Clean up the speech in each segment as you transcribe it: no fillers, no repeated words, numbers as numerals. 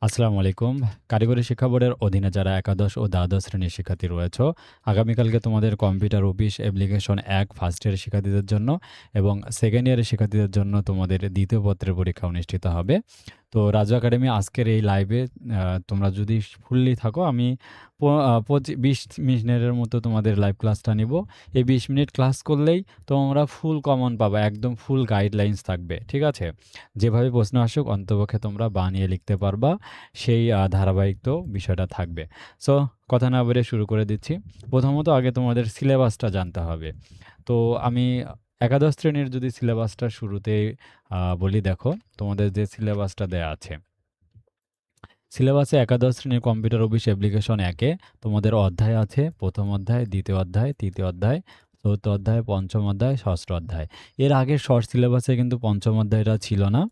আসসালামু আলাইকুম। কারিগরি শিক্ষা বোর্ডের অধীনে যারা একাদশ ও দ্বাদশ শ্রেণীর শিক্ষার্থী রয়েছো, আগামীকালকে তোমাদের কম্পিউটার অফিস অ্যাপ্লিকেশন ১ ফার্স্ট ইয়ারের শিক্ষার্থীদের জন্য এবং সেকেন্ড ইয়ারের শিক্ষার্থীদের জন্য তোমাদের দ্বিতীয় পত্রের পরীক্ষা অনুষ্ঠিত হবে। তো রাজু একাডেমি আজকের এই লাইভে তোমরা যদি ফুললি থাকো, আমি ২০ মিনিটের মতো তোমাদের লাইভ ক্লাসটা নিব। এই ২০ মিনিট ক্লাস করলেই তোমরা ফুল কমন পাবা, একদম ফুল গাইডলাইন্স থাকবে, ঠিক আছে? যেভাবে প্রশ্ন আসুক অন্তপক্ষে তোমরা বানিয়ে লিখতে পারবা, সেই ধারাবাহিক তো বিষয়টা থাকবে। সো কথা না বলে শুরু করে দিচ্ছি। প্রথমত আগে তোমাদের সিলেবাসটা জানতে হবে। তো আমি একাদশ শ্রেণীর যদি সিলেবাসটা শুরুতেই বলি, দেখো তোমাদের যে সিলেবাসটা দেয়া আছে। সিলেবাসে একাদশ শ্রেণীর কম্পিউটার অফিস অ্যাপ্লিকেশন ১-এ তোমাদের অধ্যায় আছে, প্রথম অধ্যায়, দ্বিতীয় অধ্যায়, তৃতীয় অধ্যায়, চতুর্থ অধ্যায়, পঞ্চম অধ্যায়, ষষ্ঠ অধ্যায়। এর আগে শর্ট সিলেবাসে কিন্তু পঞ্চম অধ্যায়টা ছিল না,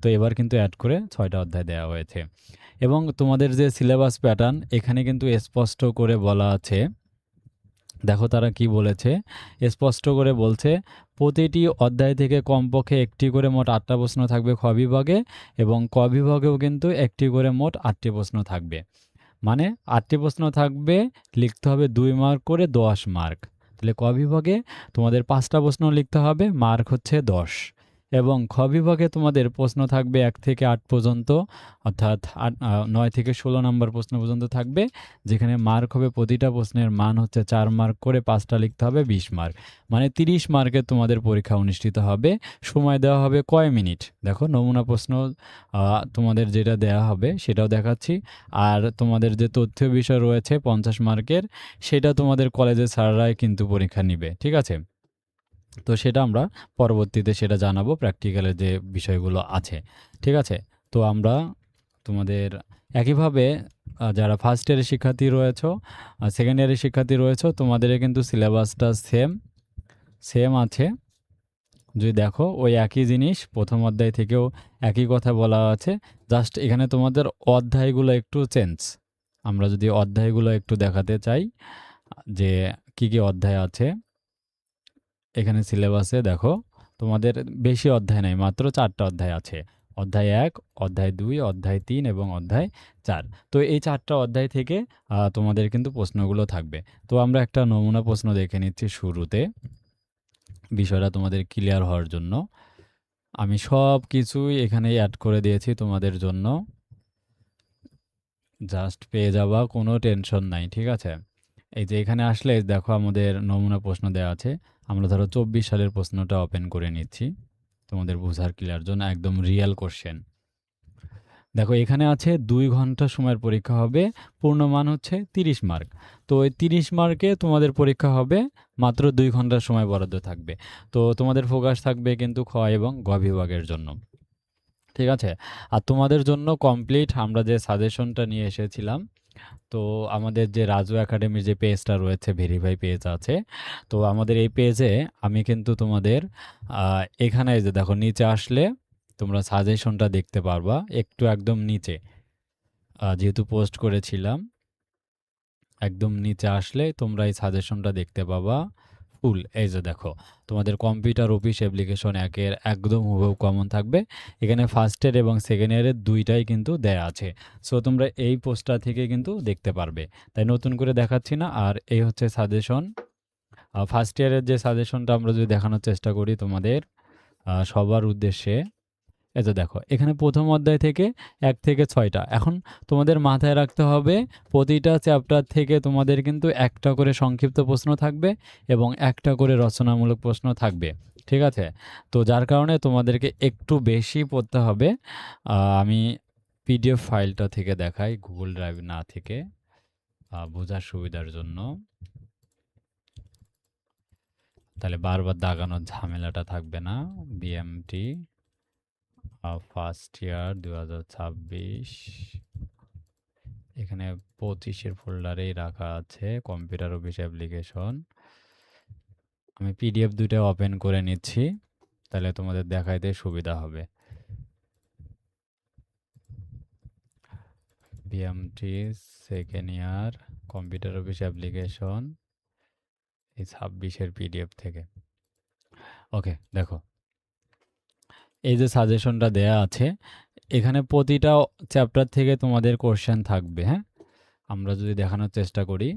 তো এবার কিন্তু অ্যাড করে ৬টা অধ্যায় দেওয়া হয়েছে। এবং তোমাদের যে সিলেবাস প্যাটার্ন, এখানে কিন্তু স্পষ্ট করে বলা আছে। দেখো তারা কি বলেছে, স্পষ্ট করে বলছে প্রতিটি অধ্যায় থেকে কমপক্ষে একটি করে মোট ৮টা প্রশ্ন থাকবে খ বিভাগে, এবং ক বিভাগেও কিন্তু একটি করে মোট ৮টি প্রশ্ন থাকবে। মানে ৮টি প্রশ্ন থাকবে, লিখতে হবে ২ মার্ক করে ১০ মার্ক। তাহলে ক বিভাগে তোমাদের ৫টা প্রশ্ন লিখতে হবে, মার্ক হচ্ছে ১০। এবং খ বিভাগে তোমাদের প্রশ্ন থাকবে ১ থেকে ৮ পর্যন্ত, অর্থাৎ ৯ থেকে ১৬ নম্বর প্রশ্ন পর্যন্ত থাকবে, যেখানে মার্ক হবে প্রতিটা প্রশ্নের মান হচ্ছে ৪ মার্ক করে, ৫টা লিখতে হবে ২০ মার্ক। মানে ৩০ মার্কের তোমাদের পরীক্ষা অনুষ্ঠিত হবে। সময় দেওয়া হবে কয় মিনিট? দেখো নমুনা প্রশ্ন তোমাদের যেটা দেওয়া হবে সেটাও দেখাচ্ছি। আর তোমাদের যে তথ্য বিষয় রয়েছে ৫০ মার্কের, সেটা তোমাদের কলেজের স্যাররাই কিন্তু পরীক্ষা নিবে, ঠিক আছে? তো সেটা আমরা পরবর্তীতে সেটা জানাবো, প্র্যাকটিক্যালের যে বিষয়গুলো আছে, ঠিক আছে? তো আমরা তোমাদের একইভাবে যারা ফার্স্ট ইয়ারের শিক্ষার্থী রয়েছো, সেকেন্ড ইয়ারের শিক্ষার্থী রয়েছো, তোমাদের কিন্তু সিলেবাসটা সেম আছে। যদি দেখো ওই একই জিনিস প্রথম অধ্যায় থেকেও একই কথা বলা আছে, জাস্ট এখানে তোমাদের অধ্যায়গুলো একটু চেঞ্জ। আমরা যদি অধ্যায়গুলো একটু দেখাতে চাই যে কি কি অধ্যায় আছে এখানে সিলেবাসে, দেখো তোমাদের বেশি অধ্যায় নাই, মাত্র 4টা অধ্যায় আছে। অধ্যায় ১, অধ্যায় ২, অধ্যায় ৩ এবং অধ্যায় ৪। তো এই 4টা অধ্যায় থেকে তোমাদের কিন্তু প্রশ্নগুলো থাকবে। তো আমরা একটা নমুনা প্রশ্ন দেখে নিচ্ছি শুরুতে, বিষয়টা তোমাদের ক্লিয়ার হওয়ার জন্য। আমি সব কিছুই এখানে অ্যাড করে দিয়েছি তোমাদের জন্য, জাস্ট পেয়ে যাবা, কোনো টেনশন নাই, ঠিক আছে? এই যে এখানে আসলে দেখো আমাদের নমুনা প্রশ্ন দেওয়া আছে। আমরা ধরো ২৪ সালের প্রশ্নটা ওপেন করে নিচ্ছি তোমাদের বোঝার ক্লিয়ার জন্য, একদম রিয়েল কোশ্চেন। দেখো এখানে আছে ২ ঘন্টা সময়ের পরীক্ষা হবে, পূর্ণমান হচ্ছে ৩০ মার্ক। তো ওই ৩০ মার্কে তোমাদের পরীক্ষা হবে, মাত্র ২ ঘন্টার সময় বরাদ্দ থাকবে। তো তোমাদের ফোকাস থাকবে কিন্তু খ এবং গ বিভাগের জন্য, ঠিক আছে? আর তোমাদের জন্য কমপ্লিট আমরা যে সাজেশনটা নিয়ে এসেছিলাম, তো আমাদের যে রাজু একাডেমির যে পেজটা রয়েছে, ভেরিফাই পেজ আছে, তো আমাদের এই পেজে আমি কিন্তু তোমাদের এখানে যে দেখো নিচে আসলে তোমরা সাজেশনটা দেখতে পারবা, একটু একদম নিচে যেহেতু পোস্ট করেছিলাম, একদম নিচে আসলে তোমরা এই সাজেশনটা দেখতে পাবা ফুল। এই যে দেখো তোমাদের কম্পিউটার অফিস অ্যাপ্লিকেশন ১-এর একদম হুবহু কমন থাকবে। এখানে ফার্স্ট ইয়ার এবং সেকেন্ড ইয়ারের দুইটাই কিন্তু দেয়া আছে। সো তোমরা এই পোস্টটা থেকে কিন্তু দেখতে পারবে, তাই নতুন করে দেখাচ্ছি না। আর এই হচ্ছে সাজেশন। ফার্স্ট ইয়ারের যে সাজেশনটা আমরা যদি দেখানোর চেষ্টা করি তোমাদের সবার উদ্দেশ্যে, এই যে দেখো এখানে প্রথম অধ্যায় থেকে ১ থেকে ৬টা। এখন তোমাদের মাথায় রাখতে হবে প্রতিটা চ্যাপ্টার থেকে তোমাদের কিন্তু একটা করে সংক্ষিপ্ত প্রশ্ন থাকবে এবং একটা করে রচনামূলক প্রশ্ন থাকবে, ঠিক আছে? তো যার কারণে তোমাদেরকে একটু বেশি পড়তে হবে। আমি পিডিএফ ফাইলটা থেকে দেখাই, গুগল ড্রাইভ না থেকে, বোঝার সুবিধার জন্য। তাহলে বারবার দাগানোর ঝামেলাটা থাকবে না। বিএমটি ফার্স্ট ইয়ার ২০২৬, এখানে ২৫-এর ফোল্ডারেই রাখা আছে কম্পিউটার অফিস অ্যাপ্লিকেশন। আমি পিডিএফ দুইটা ওপেন করে নিচ্ছি, তাহলে তোমাদের দেখাইতে সুবিধা হবে। BMT second year computer office application, এই ২৬-এর পিডিএফ থেকে। ওকে, দেখো এই যে সাজেশনটা দেয়া আছে, এখানে প্রতিটা চ্যাপ্টার থেকে তোমাদের কোশ্চেন থাকবে, হ্যাঁ? আমরা যদি দেখানোর চেষ্টা করি,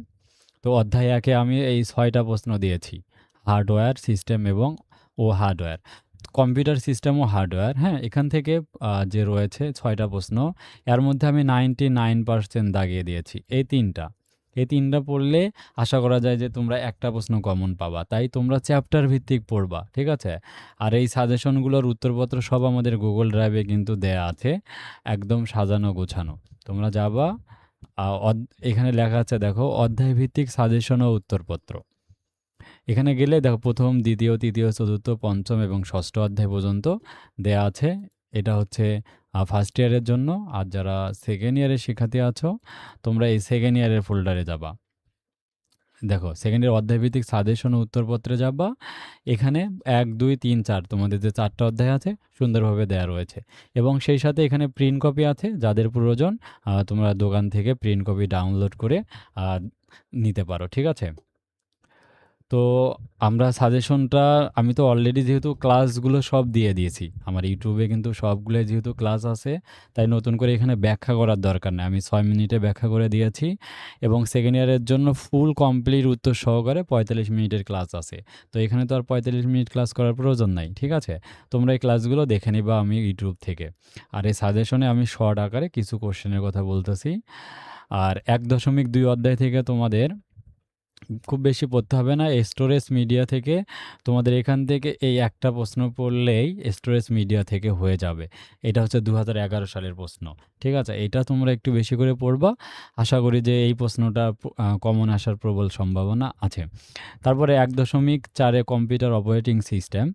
তো অধ্যায় 1 এ আমি এই 6টা প্রশ্ন দিয়েছি। হার্ডওয়্যার, সিস্টেম এবং হার্ডওয়্যার। কম্পিউটার সিস্টেম ও হার্ডওয়্যার, হ্যাঁ? এখান থেকে যে রয়েছে 6টা প্রশ্ন, এর মধ্যে আমি 99% দাগিয়ে দিয়েছি। এই 3টা পড়লে আশা করা যায় যে তোমরা একটা প্রশ্ন কমন পাবা। তাই তোমরা চ্যাপ্টার ভিত্তিক পড়বা, ঠিক আছে? আর এই সাজেশনগুলোর উত্তরপত্র সব আমাদের গুগল ড্রাইভে কিন্তু দেয়া আছে, একদম সাজানো গোছানো। তোমরা যাবা, আ অদ এখানে লেখা আছে দেখো, অধ্যায় ভিত্তিক সাজেশন ও উত্তরপত্র। এখানে গেলে দেখো ১ম, ২য়, ৩য়, ৪র্থ, ৫ম এবং ৬ষ্ঠ অধ্যায় পর্যন্ত দেয়া আছে। এটা হচ্ছে ফার্স্ট ইয়ারের জন্য। আর যারা সেকেন্ড ইয়ারের শিক্ষার্থী আছো, তোমরা এই সেকেন্ড ইয়ারের ফোল্ডারে যাবা। দেখো, সেকেন্ড ইয়ার অধ্যায়ভিত্তিক সাজেশন ও উত্তরপত্রে যাবা। এখানে ১, ২, ৩, ৪ তোমাদের যে ৪টা অধ্যায় আছে সুন্দরভাবে দেয়া রয়েছে এবং সেই সাথে এখানে প্রিন্ট কপি আছে। যাদের প্রয়োজন তোমরা দোকান থেকে প্রিন্ট কপি ডাউনলোড করে আ নিতে পারো, ঠিক আছে? তো আমরা সাজেশনটা, আমি তো অলরেডি যেহেতু ক্লাসগুলো সব দিয়ে দিয়েছি, আমার ইউটিউবে কিন্তু সবগুলো যেহেতু ক্লাস আছে, তাই নতুন করে এখানে ব্যাখ্যা করার দরকার নেই। আমি 6 মিনিটে ব্যাখ্যা করে দিয়েছি এবং সেকেন্ড ইয়ারের জন্য ফুল কমপ্লিট উত্তর সহকারে ৪৫ মিনিটের ক্লাস আছে। তো এখানে তো আর ৪৫ মিনিট ক্লাস করার প্রয়োজন নাই, ঠিক আছে? তোমরা এই ক্লাসগুলো দেখে নিবা আমি ইউটিউব থেকে। আর এই সাজেশনে আমি শর্ট আকারে কিছু কোশ্চেনের কথা বলতেছি। আর ১.২ অধ্যায় থেকে তোমাদের খুব বেশি পড়তে হবে না। স্টোরেজ মিডিয়া থেকে তোমাদের এখান থেকে এই একটা প্রশ্ন পড়লেই স্টোরেজ মিডিয়া থেকে হয়ে যাবে। এটা হচ্ছে ২০১১ সালের প্রশ্ন, ঠিক আছে? এটা তোমরা একটু বেশি করে পড়বা। আশা করি যে এই প্রশ্নটা কমন আসার প্রবল সম্ভাবনা আছে। তারপরে ১.৪ এ কম্পিউটার অপারেটিং সিস্টেম।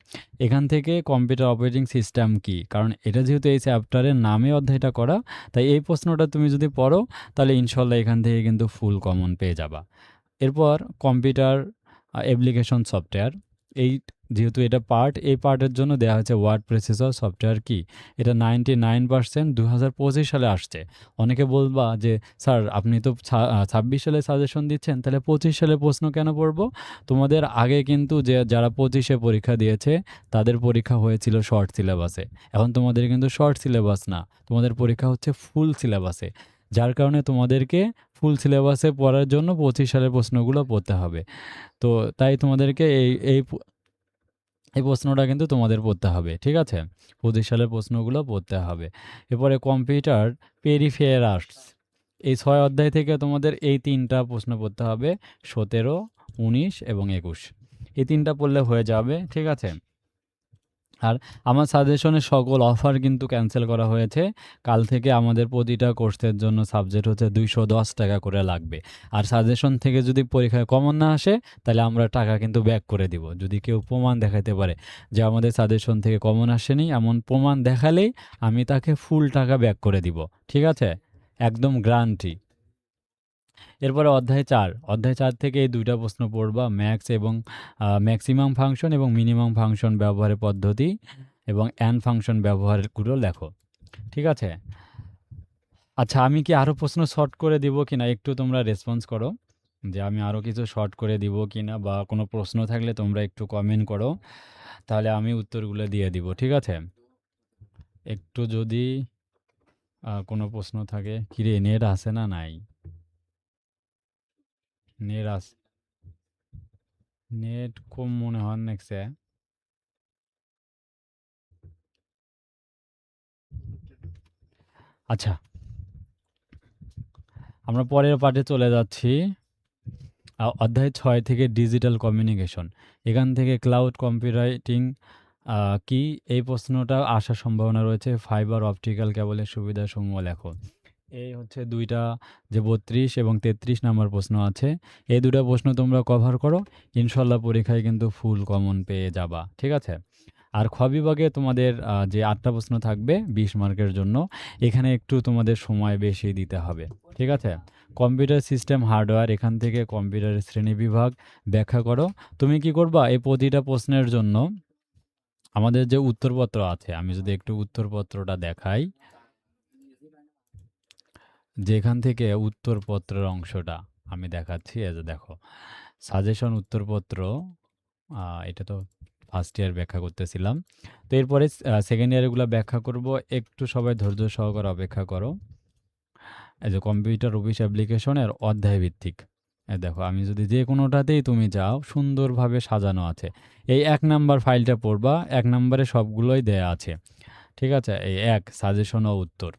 এখান থেকে কম্পিউটার অপারেটিং সিস্টেম কী? কারণ এটা যেহেতু এই চ্যাপ্টারের নামে অধ্যায়টা করা, তাই এই প্রশ্নটা তুমি যদি পড়ো তাহলে ইনশাল্লাহ এখান থেকে কিন্তু ফুল কমন পেয়ে যাবা। এরপর কম্পিউটার অ্যাপ্লিকেশন সফটওয়্যার, এই যেহেতু এটা পার্ট, এই পার্টের জন্য দেওয়া হয়েছে ওয়ার্ড প্রসেসর সফটওয়্যার কি। এটা 99% ২০২৫ সালে আসছে। অনেকে বলবা যে স্যার আপনি তো ২৬ সালে সাজেশন দিচ্ছেন, তাহলে ২৫ সালে প্রশ্ন কেন পড়ব? তোমাদের আগে কিন্তু যারা ২৫-এ পরীক্ষা দিয়েছে তাদের পরীক্ষা হয়েছিল শর্ট সিলেবাসে। এখন তোমাদের কিন্তু শর্ট সিলেবাস না, তোমাদের পরীক্ষা হচ্ছে ফুল সিলেবাসে। যার কারণে তোমাদেরকে ফুল সিলেবাসে পড়ার জন্য ২৫ সালের প্রশ্নগুলো পড়তে হবে। তো তাই তোমাদেরকে এই প্রশ্নটা কিন্তু তোমাদের পড়তে হবে, ঠিক আছে? ২৫ সালের প্রশ্নগুলো পড়তে হবে। এরপরে কম্পিউটার পেরিফেরালস, এই ৬ অধ্যায় থেকে তোমাদের এই ৩টা প্রশ্ন পড়তে হবে, ১৭, ১৯ এবং ২১। এই ৩টা পড়লে হয়ে যাবে, ঠিক আছে? আর আমার সাজেশনে সকল অফার কিন্তু ক্যান্সেল করা হয়েছে। কাল থেকে আমাদের প্রতিটা কোর্সের জন্য সাবজেক্ট হচ্ছে ৳২১০ করে লাগবে। আর সাজেশন থেকে যদি পরীক্ষায় কমন না আসে, তাহলে আমরা টাকা কিন্তু ব্যাক করে দিব। যদি কেউ প্রমাণ দেখাইতে পারে যে আমাদের সাজেশন থেকে কমন আসেনি, এমন প্রমাণ দেখালেই আমি তাকে ফুল টাকা ব্যাক করে দিব, ঠিক আছে? একদম গ্যারান্টি। এরপরে অধ্যায় ৪ থেকে এই ২টা প্রশ্ন পড়বা, ম্যাক্স এবং ম্যাক্সিমাম ফাংশন এবং মিনিমাম ফাংশন ব্যবহারের পদ্ধতি এবং অ্যান্ড ফাংশন ব্যবহারগুলো লেখো, ঠিক আছে? আচ্ছা, আমি কি আরও প্রশ্ন শর্ট করে দিব কিনা একটু তোমরা রেসপন্স করো, যে আমি আরও কিছু শর্ট করে দিব কিনা, বা কোনো প্রশ্ন থাকলে তোমরা একটু কমেন্ট করো, তাহলে আমি উত্তরগুলো দিয়ে দিব, ঠিক আছে? একটু যদি কোনো প্রশ্ন থাকে। কিরে, নেট আছে না নাই? নেট আস নেট কম মনে হয় নাকছে। আচ্ছা, আমরা পরের পার্টে চলে যাচ্ছি। অধ্যায় ৬ থেকে ডিজিটাল কমিউনিকেশন। এখান থেকে ক্লাউড কম্পিউটিং কি, এই প্রশ্নটা আসার সম্ভাবনা রয়েছে। ফাইবার অপটিক্যাল কেবলের সুবিধাসমূহ লেখো। এই হচ্ছে ২টা, যে ৩২ এবং ৩৩ নাম্বার প্রশ্ন আছে। এই ২টা প্রশ্ন তোমরা কভার করো, ইনশাল্লাহ পরীক্ষায় কিন্তু ফুল কমন পেয়ে যাবা, ঠিক আছে? আর খ বিভাগে তোমাদের যে ৮টা প্রশ্ন থাকবে ২০ মার্কের জন্য, এখানে একটু তোমাদের সময় বেশি দিতে হবে, ঠিক আছে? কম্পিউটার সিস্টেম হার্ডওয়্যার, এখান থেকে কম্পিউটারের শ্রেণীবিভাগ ব্যাখ্যা করো। তুমি কি করবা, এই প্রতিটা প্রশ্নের জন্য আমাদের যে উত্তরপত্র আছে, আমি যদি একটু উত্তরপত্রটা দেখাই, যেখান থেকে উত্তরপত্রের অংশটা আমি দেখাচ্ছি, এই যে দেখো, সাজেশন উত্তরপত্র, এটা তো ফার্স্ট ইয়ার ব্যাখ্যা করতেছিলাম। তো এরপরে সেকেন্ড ইয়ারগুলো ব্যাখ্যা করব। একটু সবাই ধৈর্য সহকারে অপেক্ষা করো। এই যে কম্পিউটার অফিস অ্যাপ্লিকেশনের অধ্যায় ভিত্তিক, দেখো আমি যদি যে কোনোটাতেই তুমি যাও সুন্দরভাবে সাজানো আছে। এই ১ নাম্বার ফাইলটা পড়বা, ১ নাম্বারে সবগুলোই দেয়া আছে। ঠিক আছে? এই ১ সাজেশন ও উত্তর।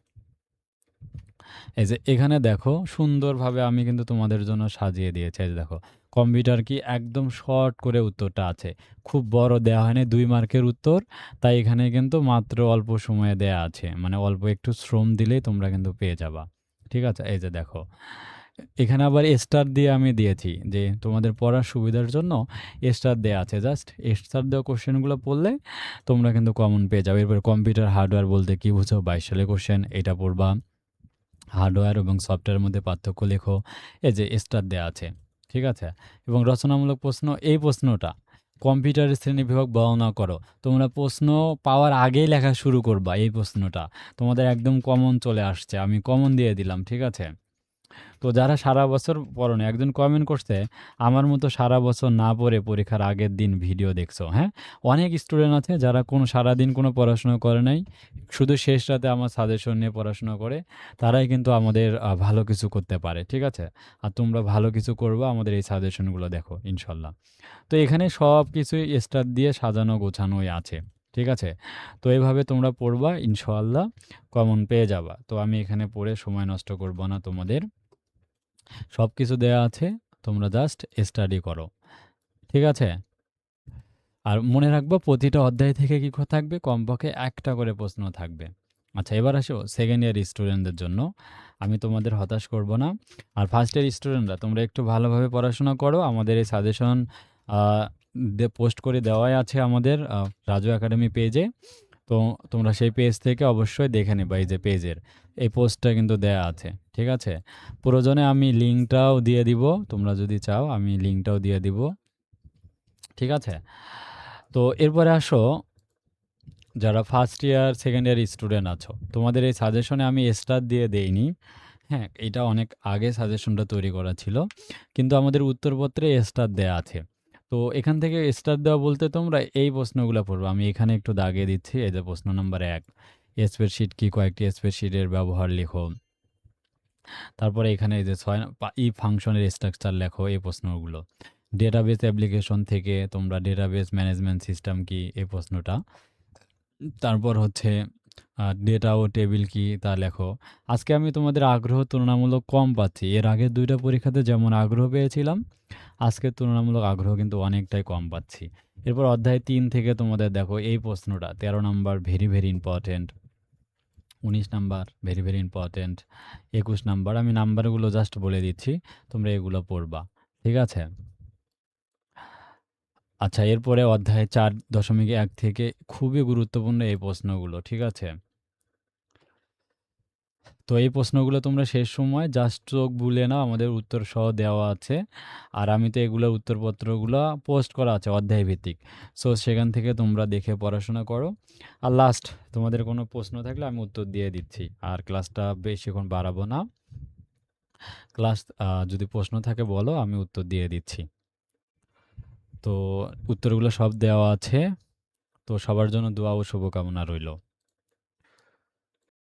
এই যে এখানে দেখো সুন্দরভাবে আমি কিন্তু তোমাদের জন্য সাজিয়ে দিয়েছি। এই যে দেখো কম্পিউটার কি একদম শর্ট করে উত্তরটা আছে। খুব বড় দেওয়া হয়নি, ২ মার্কের উত্তর। তাই এখানে কিন্তু মাত্র অল্প সময়ে দেয়া আছে। মানে অল্প একটু শ্রম দিলেই তোমরা কিন্তু পেয়ে যাবা। ঠিক আছে? এই যে দেখো এখানে আবার স্টার দিয়ে আমি দিয়েছি যে তোমাদের পড়ার সুবিধার জন্য স্টার দেয়া আছে। জাস্ট স্টার দেওয়া কোশ্চেনগুলো পড়লে তোমরা কিন্তু কমন পেয়ে যাবে। এরপর কম্পিউটার হার্ডওয়্যার বলতে কি বুঝো? ২২ সালের কোশ্চেন, এটা পড়বা। হার্ডওয়্যার এবং সফটওয়্যারের মধ্যে পার্থক্য লেখো। এই যে স্টার দেয়া আছে। ঠিক আছে? এবং রচনামূলক প্রশ্ন, এই প্রশ্নটা কম্পিউটারের শ্রেণীবিভাগ বর্ণনা করো। তোমরা প্রশ্ন পাওয়ার আগেই লেখা শুরু করবা এই প্রশ্নটা। তোমাদের একদম কমন চলে আসছে। আমি কমন দিয়ে দিলাম। ঠিক আছে? তো যারা সারা বছর পড়ো না, একজন কমেন্ট করছে, আমার মতো সারা বছর না পড়ে পরীক্ষার আগের দিন ভিডিও দেখছো। হ্যাঁ, অনেক স্টুডেন্ট আছে যারা সারাদিন কোনো পড়াশোনা করে নাই, শুধু শেষ রাতে আমার সাজেশন নিয়ে পড়াশোনা করে। তারাই কিন্তু আমাদের ভালো কিছু করতে পারে। ঠিক আছে? আর তোমরা ভালো কিছু করবা, আমাদের এই সাজেশনগুলো দেখো ইনশাল্লাহ। তো এখানে সব কিছুই স্টার দিয়ে সাজানো গোছানোই আছে। ঠিক আছে? তো এভাবে তোমরা পড়বা, ইনশাআল্লাহ কমন পেয়ে যাবা। তো আমি এখানে পড়ে সময় নষ্ট করব না তোমাদের। সব কিছু দেয়া আছে, তোমরা জাস্ট স্টাডি করো। ঠিক আছে? আর মনে রাখবা প্রতিটা অধ্যায় থেকে কি থাকবে? কমপক্ষে একটা করে প্রশ্ন থাকবে। আচ্ছা, এবার আসো সেকেন্ড ইয়ার স্টুডেন্টদের জন্য। আমি তোমাদের হতাশ করব না। আর ফার্স্ট ইয়ার স্টুডেন্টরা তোমরা একটু ভালোভাবে পড়াশোনা করো। আমাদের এই সাজেশন পোস্ট করে দেওয়াই আছে আমাদের রাজু একাডেমি পেজে। তো তোমরা সেই পেজ থেকে অবশ্যই দেখে নেবা। এই যে পেজের এই পোস্টটা কিন্তু দেয়া আছে। ঠিক আছে? প্রয়োজনে আমি লিঙ্কটাও দিয়ে দিব। তোমরা যদি চাও আমি লিঙ্কটাও দিয়ে দিব। ঠিক আছে? তো এরপরে আসো যারা first year, second year student আছো, তোমাদের এই সাজেশনে আমি স্টার দিয়ে দেইনি। হ্যাঁ, এটা অনেক আগে সাজেশনটা তৈরি করা ছিল। কিন্তু আমাদের উত্তরপত্রে স্টার দেয়া আছে। তো এখান থেকে স্টার দেওয়া বলতে তোমরা এই প্রশ্নগুলো পড়বে। আমি এখানে একটু দাগিয়ে দিচ্ছি। এই যে প্রশ্ন নাম্বার ১, স্প্রেডশিট কি? কয়েকটি স্প্রেডশিটের ব্যবহার লেখো। তারপরে এখানে এই যে ৬ ফাংশনের স্ট্রাকচার লেখো, এই প্রশ্নগুলো। ডেটাবেস অ্যাপ্লিকেশন থেকে তোমরা ডেটাবেস ম্যানেজমেন্ট সিস্টেম কি? এই প্রশ্নটা। তারপর হচ্ছে ডেটা ও টেবিল কি? তা লেখো। আজকে আমি তোমাদের আগ্রহ তুলনামূলক কম পাচ্ছি। এর আগের ২ টা পরীক্ষাতে যেমন আগ্রহ পেয়েছিলাম, আজকে তুলনামূলক আগ্রহ কিন্তু অনেকটাই কম পাচ্ছি। এরপর অধ্যায় ৩ থেকে তোমাদের দেখো এই প্রশ্নটা ১৩ number very, very important. ১৯ number very, very important. ২১ number, আমি নাম্বারগুলো জাস্ট বলে দিচ্ছি। তোমরা এগুলো পড়বা। ঠিক আছে? আচ্ছা, এরপরে অধ্যায় ৪.১ থেকে খুবই গুরুত্বপূর্ণ এই প্রশ্নগুলো। ঠিক আছে? তো এই প্রশ্নগুলো তোমরা শেষ সময় জাস্ট চোখ বুলিয়ে নাও, আমাদের উত্তর সহ দেওয়া আছে। আর আমি তো এগুলোর উত্তরপত্রগুলো পোস্ট করা আছে অধ্যায় ভিত্তিক। সো সেখান থেকে তোমরা দেখে পড়াশোনা করো। আর লাস্ট তোমাদের কোনো প্রশ্ন থাকলে আমি উত্তর দিয়ে দিচ্ছি। আর ক্লাসটা বেশিক্ষণ বাড়াবো না। ক্লাস যদি প্রশ্ন থাকে বলো, আমি উত্তর দিয়ে দিচ্ছি। তো উত্তরগুলো সব দেওয়া আছে। তো সবার জন্য দোয়া ও শুভকামনা রইল।